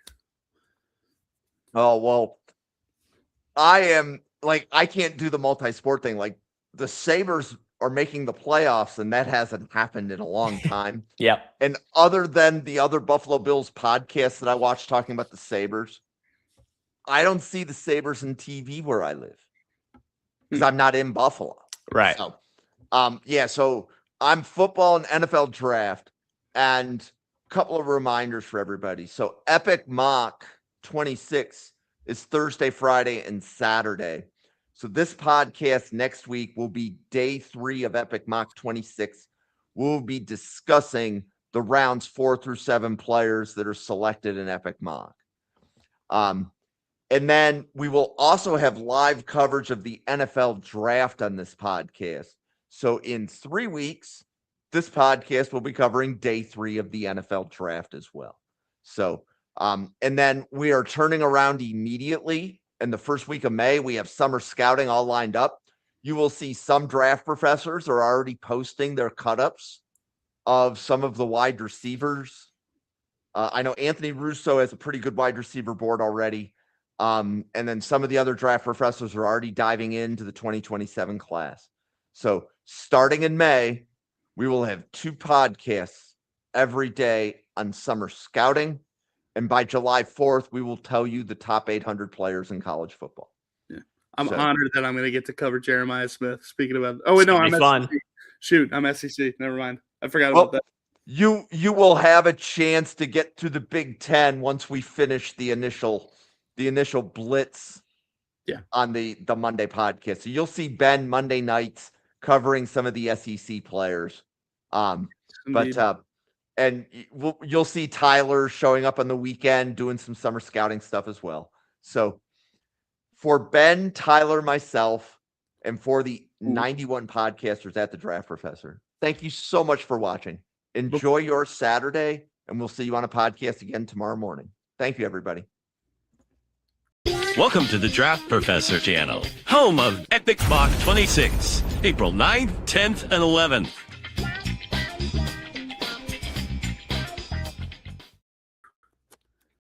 Oh, well, I can't do the multi-sport thing. Like, the Sabres are making the playoffs, and that hasn't happened in a long time. Yeah. And other than the other Buffalo Bills podcasts that I watch talking about the Sabres, I don't see the Sabres in TV where I live because I'm not in Buffalo. Right. So, so I'm football and NFL draft, and a couple of reminders for everybody. So Epic Mock 26 is Thursday, Friday, and Saturday. So this podcast next week will be day 3 of Epic Mock 26. We'll be discussing the rounds 4 through 7 players that are selected in Epic Mock. And then we will also have live coverage of the NFL draft on this podcast. So in 3 weeks, this podcast will be covering day 3 of the NFL draft as well. So, and then we are turning around immediately. In the first week of May, we have summer scouting all lined up. You will see some draft professors are already posting their cut-ups of some of the wide receivers. I know Anthony Russo has a pretty good wide receiver board already. And then some of the other draft professors are already diving into the 2027 class. So starting in May, we will have 2 podcasts every day on summer scouting. And by July 4th, we will tell you the top 800 players in college football. Yeah. I'm honored that I'm going to get to cover Jeremiah Smith. Speaking about, oh, wait, no, I'm fun. SEC. Shoot, I'm SEC. Never mind. I forgot about that. You will have a chance to get to the Big Ten once we finish the initial blitz on the Monday podcast. So you'll see Ben Monday nights covering some of the SEC players. And you'll see Tyler showing up on the weekend doing some summer scouting stuff as well. So for Ben, Tyler, myself, and for the 91 podcasters at the Draft Professor, thank you so much for watching. Enjoy your Saturday, and we'll see you on a podcast again tomorrow morning. Thank you, everybody. Welcome to the Draft Professor channel, home of Epic Mock 26, April 9th, 10th, and 11th.